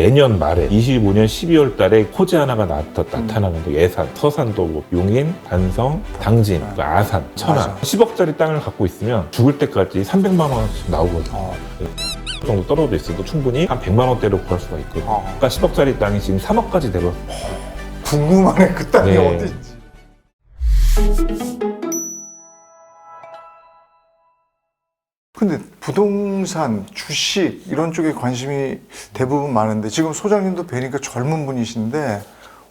내년 말에 25년 12월 달에 호재 하나가 나타나는데 예산, 서산도, 뭐 용인, 반성, 당진, 아산, 천안 맞아. 10억짜리 땅을 갖고 있으면 죽을 때까지 300만 원씩 나오거든요. 정도 떨어져 있어도 충분히 한 100만 원대로 구할 수가 있거든요. 그러니까 10억짜리 땅이 지금 3억까지 되거든요. 궁금하네, 그 땅이 네. 어디 있지. 근데 부동산, 주식 이런 쪽에 관심이 대부분 많은데 지금 소장님도 뵈니까 젊은 분이신데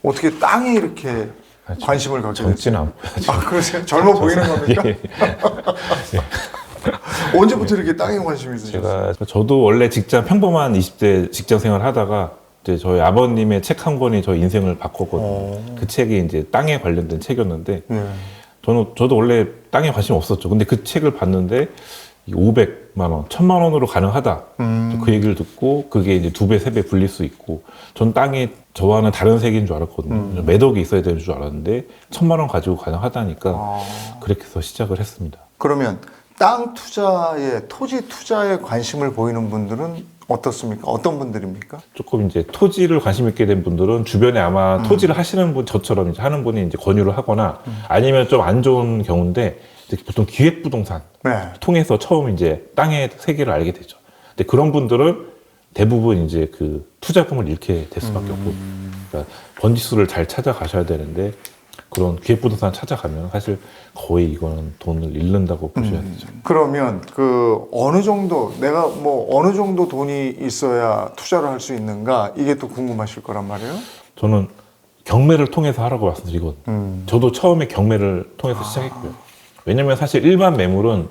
어떻게 땅에 이렇게 관심을 갖게 됐어요? 젊지는 않고요. 아, 그러세요? 젊어 보이는 겁니까? 예. 언제부터 이렇게 땅에 관심이 있으셨어요? 저도 원래 직장 평범한 20대 직장 생활 하다가 이제 저희 아버님의 책 한 권이 저희 인생을 바꿨거든요. 그 책이 이제 땅에 관련된 책이었는데 네. 저도 원래 땅에 관심이 없었죠. 근데 그 책을 봤는데 500만 원, 1000만 원으로 가능하다. 그 얘기를 듣고 그게 이제 2배, 3배 불릴 수 있고 전 땅이 저와는 다른 세계인 줄 알았거든요. 매덕이 있어야 되는 줄 알았는데 1000만 원 가지고 가능하다니까 그렇게 해서 시작을 했습니다. 그러면 땅 투자에, 토지 투자에 관심을 보이는 분들은 어떻습니까? 어떤 분들입니까? 조금 이제 토지를 관심 있게 된 분들은 주변에 아마 토지를 하시는 분, 저처럼 이제 하는 분이 이제 권유를 하거나 아니면 좀 안 좋은 경우인데 보통 기획부동산 네. 통해서 처음 이제 땅의 세계를 알게 되죠. 근데 그런 분들은 대부분 이제 그 투자금을 잃게 될 수밖에 없고, 그러니까 번지수를 잘 찾아가셔야 되는데 그런 기획부동산 찾아가면 사실 거의 이거는 돈을 잃는다고 보셔야 되죠. 그러면 그 어느 정도 내가 뭐 어느 정도 돈이 있어야 투자를 할 수 있는가 이게 또 궁금하실 거란 말이에요. 저는 경매를 통해서 하라고 말씀드리거든요. 저도 처음에 경매를 통해서 시작했고요. 왜냐면 사실 일반 매물은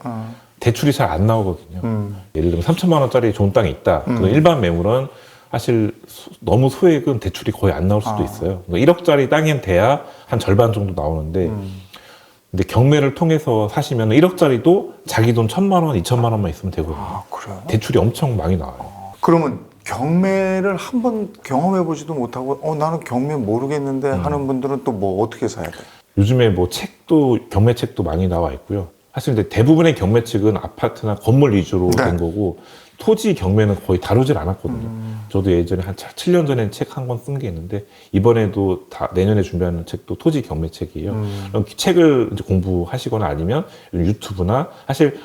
대출이 잘 안 나오거든요. 예를 들면 3천만 원짜리 좋은 땅이 있다. 그 일반 매물은 사실 너무 소액은 대출이 거의 안 나올 수도 있어요. 그러니까 1억짜리 땅엔 돼야 한 절반 정도 나오는데 근데 경매를 통해서 사시면 1억짜리도 자기 돈 1000만 원, 2000만 원만 있으면 되거든요. 아, 그래요? 대출이 엄청 많이 나와요. 그러면 경매를 한번 경험해 보지도 못하고 나는 경매 모르겠는데 하는 분들은 또 뭐 어떻게 사야 돼? 요즘에 뭐 책도 경매책도 많이 나와 있고요. 사실 근데 대부분의 경매책은 아파트나 건물 위주로 네. 된 거고 토지 경매는 거의 다루질 않았거든요. 저도 예전에 한 7년 전에 책 한 권 쓴 게 있는데 이번에도 내년에 준비하는 책도 토지 경매책이에요. 그럼 책을 이제 공부하시거나 아니면 유튜브나 사실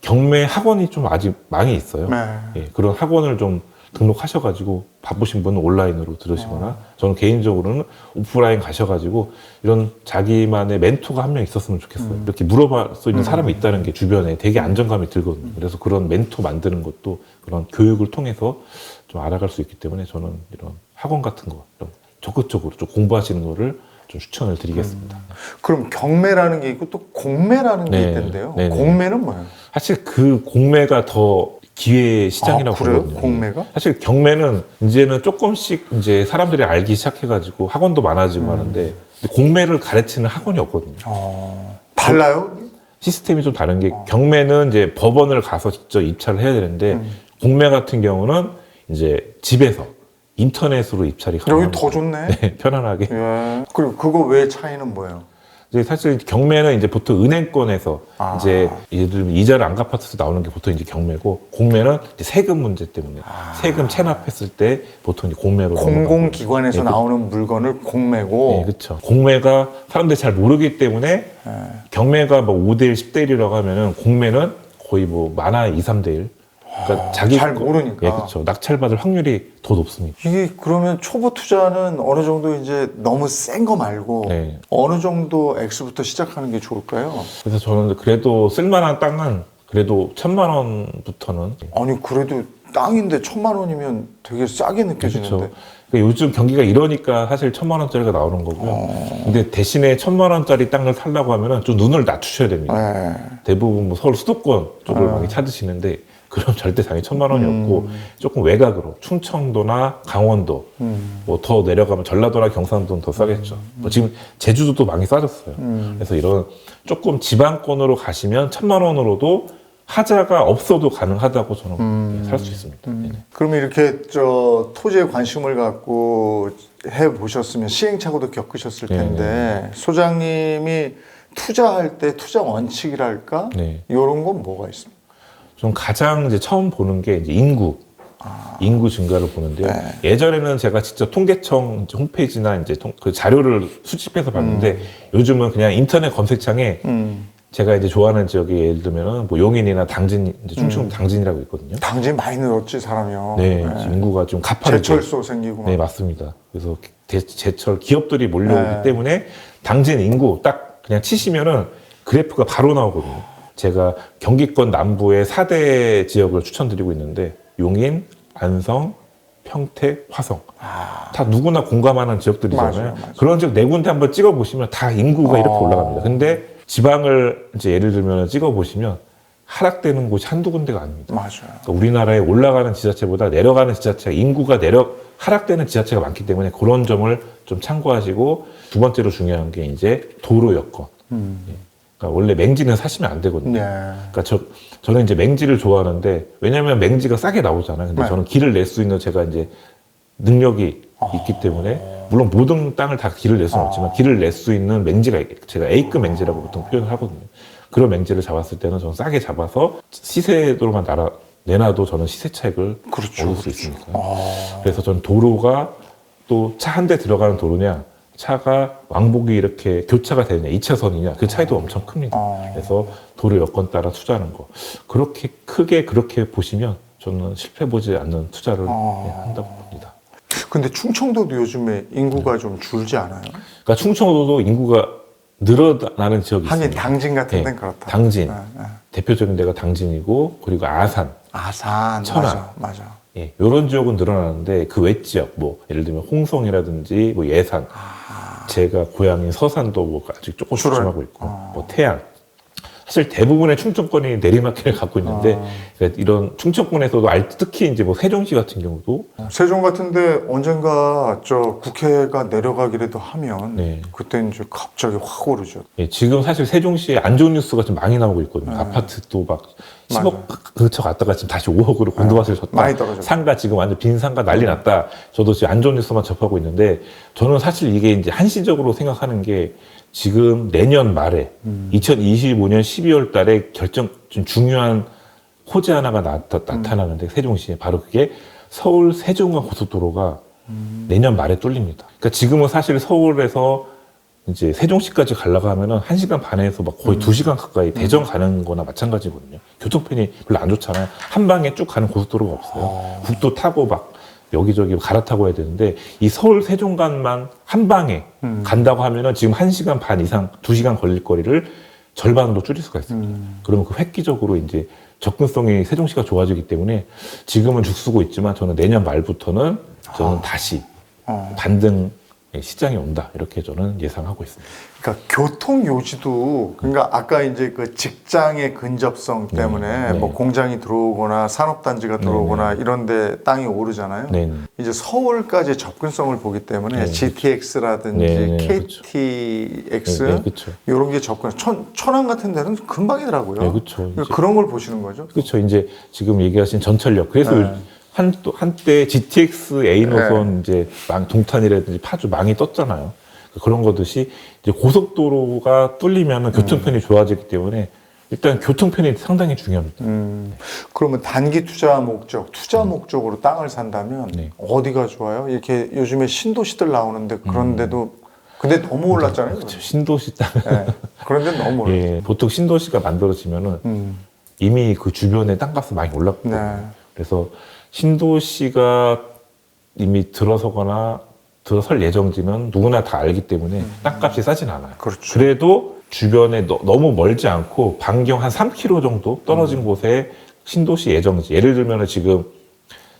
경매 학원이 좀 아직 많이 있어요. 네. 예, 그런 학원을 좀 등록하셔가지고 바쁘신 분은 온라인으로 들으시거나 저는 개인적으로는 오프라인 가셔가지고 이런 자기만의 멘토가 한 명 있었으면 좋겠어요. 이렇게 물어볼 수 있는 사람이 있다는 게 주변에 되게 안정감이 들거든요. 그래서 그런 멘토 만드는 것도 그런 교육을 통해서 좀 알아갈 수 있기 때문에 저는 이런 학원 같은 거 좀 적극적으로 좀 공부하시는 거를 좀 추천을 드리겠습니다. 그럼 경매라는 게 있고 또 공매라는 게 네. 있던데요. 네네. 공매는 뭐예요? 사실 그 공매가 더 기회 시장이라고 그래요? 보거든요. 공매가? 사실 경매는 이제는 조금씩 이제 사람들이 알기 시작해가지고 학원도 많아지고 하는데 근데 공매를 가르치는 학원이 없거든요. 달라요? 시스템이 좀 다른 게 경매는 이제 법원을 가서 직접 입찰을 해야 되는데 공매 같은 경우는 이제 집에서 인터넷으로 입찰이 여기 가능합니다. 더 좋네. 네, 편안하게. 예. 그리고 그거 외 차이는 뭐예요? 이제 사실 경매는 이제 보통 은행권에서 이제 예를 들면 이자를 안 갚았을 때 나오는 게 보통 이제 경매고 공매는 이제 세금 문제 때문에 세금 체납했을 때 보통 이제 공매로 공공기관에서 네, 나오는 물건을 공매고 네, 그렇죠. 공매가 사람들이 잘 모르기 때문에 경매가 뭐 5대1, 10대1이라고 하면은 공매는 거의 뭐 많아 2, 3대1. 그러니까 잘 모르니까. 예, 그렇죠. 낙찰받을 확률이 더 높습니다. 이게 그러면 초보 투자는 어느 정도 이제 너무 센 거 말고 네. 어느 정도 액수부터 시작하는 게 좋을까요? 그래서 저는 그래도 쓸만한 땅은 그래도 1000만 원부터는 아니 그래도 땅인데 1000만 원이면 되게 싸게 느껴지는데. 그렇죠. 그러니까 요즘 경기가 이러니까 사실 1000만 원짜리가 나오는 거고요. 근데 대신에 1000만 원짜리 땅을 살려고 하면은 좀 눈을 낮추셔야 됩니다. 네. 대부분 뭐 서울 수도권 쪽을 많이 찾으시는데 그럼 절대 당연히 1000만 원이었고 조금 외곽으로 충청도나 강원도 뭐 더 내려가면 전라도나 경상도는 더 싸겠죠. 뭐 지금 제주도도 많이 싸졌어요. 그래서 이런 조금 지방권으로 가시면 1000만 원으로도 하자가 없어도 가능하다고 저는 살 수 있습니다. 네. 그러면 이렇게 토지에 관심을 갖고 해 보셨으면 시행착오도 겪으셨을 텐데 소장님이 투자할 때 투자 원칙이랄까 네. 이런 건 뭐가 있습니까? 좀 가장 이제 처음 보는 게 이제 인구. 인구 증가를 보는데요. 네. 예전에는 제가 직접 통계청 홈페이지나 이제 그 자료를 수집해서 봤는데 요즘은 그냥 인터넷 검색창에 제가 이제 좋아하는 지역이 예를 들면은 뭐 용인이나 당진, 이제 충청 당진이라고 있거든요. 당진 많이 늘었지 사람이요. 네, 인구가 좀 가파르게. 제철소 생기고. 네, 맞습니다. 그래서 제철 기업들이 몰려오기 네. 때문에 당진 인구 딱 그냥 치시면은 그래프가 바로 나오거든요. 제가 경기권 남부의 4대 지역을 추천드리고 있는데 용인, 안성, 평택, 화성. 다 누구나 공감하는 지역들이잖아요. 맞아요. 그런 지역 네 군데 한번 찍어보시면 다 인구가 이렇게 올라갑니다. 근데 지방을 이제 예를 들면 찍어보시면 하락되는 곳이 한두 군데가 아닙니다. 맞아요. 그러니까 우리나라에 올라가는 지자체보다 내려가는 지자체가 인구가 하락되는 지자체가 많기 때문에 그런 점을 좀 참고하시고 두 번째로 중요한 게 이제 도로 여건. 그러니까 원래 맹지는 사시면 안 되거든요. 네. 그러니까 저는 이제 맹지를 좋아하는데 왜냐면 맹지가 싸게 나오잖아요. 근데 네. 저는 길을 낼 수 있는 제가 이제 능력이 있기 때문에 물론 모든 땅을 다 길을 낼 수는 없지만 길을 낼 수 있는 맹지가 제가 A급 맹지라고 보통 표현을 하거든요. 그런 맹지를 잡았을 때는 저는 싸게 잡아서 시세도로만 내놔도 저는 시세 차익을 얻을 수 있으니까. 그래서 저는 도로가 또 차 한 대 들어가는 도로냐 차가 왕복이 이렇게 교차가 되느냐 2차선이냐 그 차이도 엄청 큽니다. 그래서 도로 여건 따라 투자하는 거 그렇게 크게 그렇게 보시면 저는 실패보지 않는 투자를 한다고 봅니다. 근데 충청도도 요즘에 인구가 좀 줄지 않아요? 그러니까 충청도도 인구가 늘어나는 지역이 하긴 있습니다. 당진 같은 네, 데는 그렇다. 당진 네. 대표적인 데가 당진이고 그리고 아산, 아산, 천안. 맞아. 예, 이런 지역은 늘어나는데 그 외 지역 뭐 예를 들면 홍성이라든지 뭐 예산, 제가 고향인 서산도 뭐 아직 조금씩 조심하고 있고 뭐 태안. 사실 대부분의 충청권이 내리막길을 갖고 있는데 그러니까 이런 충청권에서도 특히 이제 뭐 세종시 같은 경우도 세종 같은데 언젠가 저 국회가 내려가기라도 하면 네. 그때 이제 갑자기 확 오르죠. 예, 지금 사실 세종시에 안 좋은 뉴스가 좀 많이 나오고 있거든요. 아파트도 막 10억 그쳐 갔다가 지금 다시 5억으로 곤두밭을 쳤다. 많이 떨어졌어요. 상가 지금 완전 빈 상가 난리 났다. 저도 지금 안 좋은 뉴스만 접하고 있는데 저는 사실 이게 이제 한시적으로 생각하는 게 지금 내년 말에 2025년 12월 달에 좀 중요한 호재 하나가 나타나는데 세종시에 바로 그게 서울 세종간 고속도로가 내년 말에 뚫립니다. 그러니까 지금은 사실 서울에서 이제 세종시까지 가려고 하면은 1시간 반에서 막 거의 2시간 가까이 대전 가는 거나 마찬가지거든요. 교통편이 별로 안 좋잖아요. 한 방에 쭉 가는 고속도로가 없어요. 국도 타고 막 여기저기 갈아타고 해야 되는데 이 서울 세종간만 한 방에 간다고 하면은 지금 1시간 반 이상 2시간 걸릴 거리를 절반으로 줄일 수가 있습니다. 그러면 그 획기적으로 이제 접근성이 세종시가 좋아지기 때문에 지금은 죽쓰고 있지만 저는 내년 말부터는 저는 다시 반등 시장이 온다 이렇게 저는 예상하고 있습니다. 그러니까 교통 요지도 그러니까 아까 이제 그 직장의 근접성 때문에 뭐 공장이 들어오거나 산업단지가 들어오거나 이런데 땅이 오르잖아요. 네. 이제 서울까지 접근성을 보기 때문에 GTX라든지 네, KTX 네, 그렇죠. 이런 게 접근. 천안 같은 데는 금방이더라고요. 네, 그렇죠. 그러니까 그런 걸 보시는 거죠. 그렇죠. 이제 지금 얘기하신 전철역. 그래서 네. 한때 GTX A 노선 이제 동탄이라든지 파주 많이 떴잖아요. 그런 거듯이 이제 고속도로가 뚫리면 교통편이 좋아지기 때문에 일단 교통편이 상당히 중요합니다. 그러면 단기 투자 목적으로 땅을 산다면 네. 어디가 좋아요? 이렇게 요즘에 신도시들 나오는데 그런데도 근데 너무 올랐잖아요. 그렇죠. 신도시 땅. 네. 그런데 너무 올랐죠. 예, 보통 신도시가 만들어지면은 이미 그 주변에 땅값이 많이 올랐거든요. 네. 그래서 신도시가 이미 들어설 예정지는 누구나 다 알기 때문에 땅값이 싸진 않아요. 그렇죠. 그래도 주변에 너무 멀지 않고 반경 한 3km 정도 떨어진 곳에 신도시 예정지. 예를 들면 지금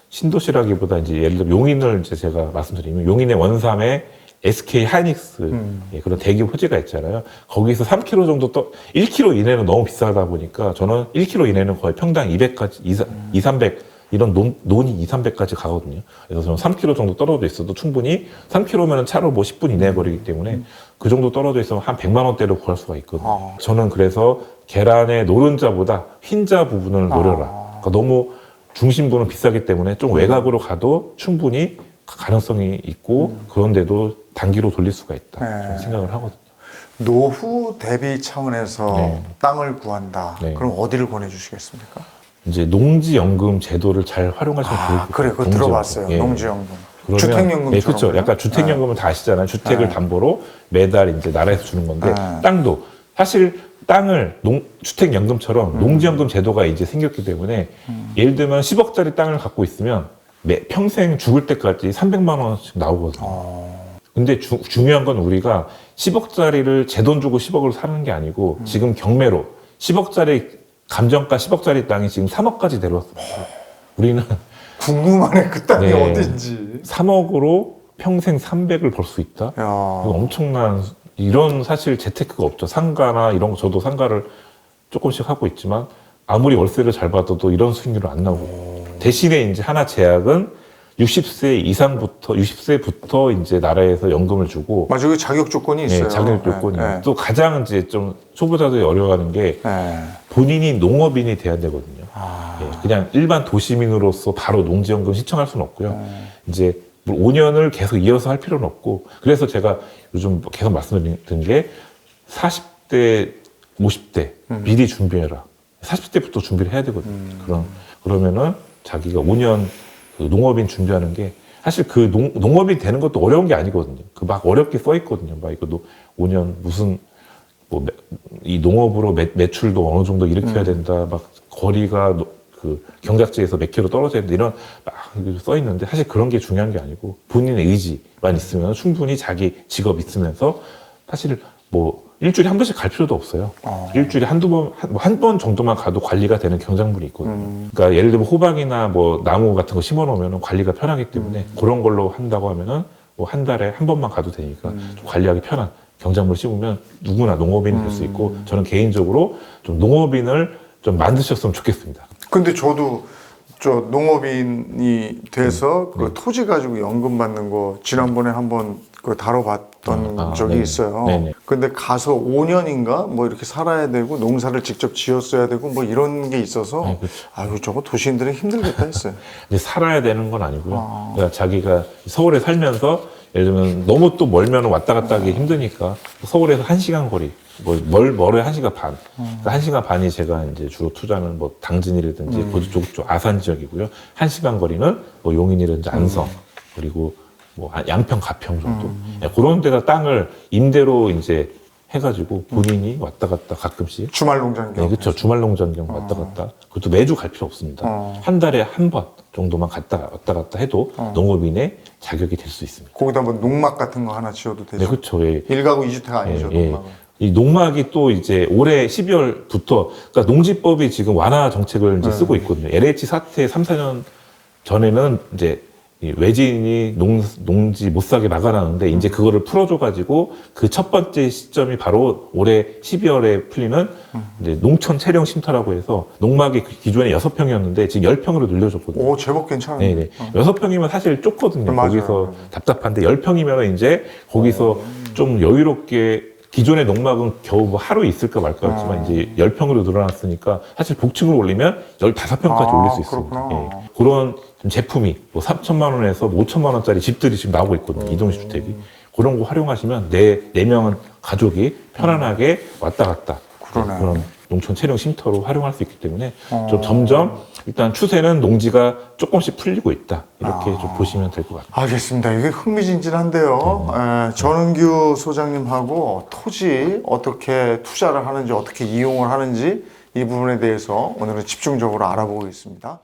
신도시라기보다 이제 예를 들면 용인을 이제 제가 말씀드리면 용인의 원삼에 SK 하이닉스 예, 그런 대기 호재가 있잖아요. 거기서 3km 정도 1km 이내는 너무 비싸다 보니까 저는 1km 이내는 거의 평당 200까지 2, 300 이런 논이 2, 300까지 가거든요. 그래서 저는 3km 정도 떨어져 있어도 충분히 3km면 차로 뭐 10분 이내에 거리기 때문에 그 정도 떨어져 있으면 한 100만 원대로 구할 수가 있거든요. 저는 그래서 계란의 노른자보다 흰자 부분을 노려라. 그러니까 너무 중심부는 비싸기 때문에 좀 외곽으로 가도 충분히 가능성이 있고 그런데도 단기로 돌릴 수가 있다. 저는 생각을 하거든요. 노후 대비 차원에서 네. 땅을 구한다. 네. 그럼 어디를 권해주시겠습니까? 이제 농지연금 제도를 잘 활용하시면 좋을 것 같아요. 그래, 그거 농지연금. 들어봤어요. 예. 농지연금. 그러면- 주택연금처럼. 네, 그렇죠. 약간 주택연금은 다 아시잖아요. 주택을 담보로 매달 이제 나라에서 주는 건데 땅도 사실 땅을 주택연금처럼 농지연금 제도가 이제 생겼기 때문에 예를 들면 10억짜리 땅을 갖고 있으면 평생 죽을 때까지 300만 원씩 나오거든요. 근데 중요한 건 우리가 10억짜리를 제 돈 주고 10억을 사는 게 아니고 지금 경매로 10억짜리 감정가 10억짜리 땅이 지금 3억까지 내려왔습니다. 우리는 궁금하네, 그 땅이 네. 어딘지. 3억으로 평생 300을 벌 수 있다? 야. 이거 엄청난, 이런 사실 재테크가 없죠. 상가나 이런 거 저도 상가를 조금씩 하고 있지만 아무리 월세를 잘 받아도 이런 수익률은 안 나오고. 대신에 이제 하나 제약은 60세부터 이제 나라에서 연금을 주고. 맞아, 그 자격 조건이 있어요. 네, 자격 조건이. 네. 또 가장 이제 좀 초보자들이 어려워하는 게 네. 본인이 농업인이 돼야 되거든요. 예, 그냥 일반 도시민으로서 바로 농지연금 신청할 수는 없고요. 이제 5년을 계속 이어서 할 필요는 없고, 그래서 제가 요즘 계속 말씀드린 게 40대, 50대 미리 준비해라. 40대부터 준비를 해야 되거든요. 그러면은 자기가 5년 그 농업인 준비하는 게 사실 그 농업인 되는 것도 어려운 게 아니거든요. 그 막 어렵게 써 있거든요. 막 이거 5년 무슨 이 농업으로 매출도 어느 정도 일으켜야 된다. 막 거리가 그 경작지에서 몇 킬로 떨어져야 된다. 이런 막 써 있는데 사실 그런 게 중요한 게 아니고 본인의 의지만 있으면 충분히 자기 직업 있으면서 사실 일주일에 한 번씩 갈 필요도 없어요. 일주일에 한 번 정도만 가도 관리가 되는 경작물이 있거든요. 그러니까 예를 들면 호박이나 나무 같은 거 심어 놓으면 관리가 편하기 때문에 그런 걸로 한다고 하면은 한 달에 한 번만 가도 되니까 좀 관리하기 편한 경작물 심으면 누구나 농업인이 될 수 있고, 저는 개인적으로 좀 농업인을 좀 만드셨으면 좋겠습니다. 근데 저도 농업인이 돼서 그 토지 가지고 연금 받는 거 지난번에 한번 그 다뤄봤던 적이 네네. 있어요. 네네. 근데 가서 5년인가 이렇게 살아야 되고 농사를 직접 지었어야 되고 이런 게 있어서 네, 그렇죠. 아유, 저거 도시인들은 힘들겠다 했어요. 이제 살아야 되는 건 아니고요. 그러니까 자기가 서울에 살면서 예를 들면 너무 또 멀면 왔다 갔다 하기 힘드니까 서울에서 1시간 거리, 멀어야 1시간 반. 그러니까 1시간 반이 제가 이제 주로 투자는 당진이라든지 그쪽 아산 지역이고요. 1시간 거리는 용인이라든지 안성, 그리고 양평, 가평 정도. 네, 그런 데다 땅을 임대로 이제 해가지고 본인이 왔다 갔다 가끔씩. 주말 농장 네, 그렇죠. 주말 농장 경우 왔다 갔다. 그것도 매주 갈 필요 없습니다. 한 달에 한 번 정도만 왔다 갔다 해도 농업인의 자격이 될 수 있습니다. 거기다 농막 같은 거 하나 지어도 되죠. 네, 그렇죠. 예. 1가구 2주택 아니죠, 예, 예. 농막은. 이 농막이 또 이제 올해 12월부터, 그러니까 농지법이 지금 완화 정책을 이제 쓰고 있거든요. LH 사태 3, 4년 전에는 이제 이 외지인이 농지 못 사게 막아놨는데 이제 그거를 풀어줘가지고 그 첫 번째 시점이 바로 올해 12월에 풀리는 이제 농촌 체령 쉼터라고 해서 농막이 기존에 6평이었는데 지금 10평으로 늘려줬거든요. 오, 제법 괜찮은데. 네네. 6평이면 사실 좁거든요. 맞아요. 거기서 답답한데 10평이면 이제 거기서 좀 여유롭게, 기존의 농막은 겨우 하루 있을까 말까 했지만 이제 10평으로 늘어났으니까 사실 복층으로 올리면 15평까지 올릴 수 있습니다. 그렇구나. 예. 그런 좀 제품이 3천만 원에서 5천만 원짜리 집들이 지금 나오고 있거든요. 이동식 주택이. 그런 거 활용하시면 네 명은 가족이 편안하게 왔다 갔다 그러네. 그런 농촌 체령 쉼터로 활용할 수 있기 때문에 좀 점점 일단 추세는 농지가 조금씩 풀리고 있다. 이렇게 좀 보시면 될 것 같아요. 알겠습니다. 이게 흥미진진한데요. 전은규 소장님하고 토지 어떻게 투자를 하는지, 어떻게 이용을 하는지 이 부분에 대해서 오늘은 집중적으로 알아보고 있습니다.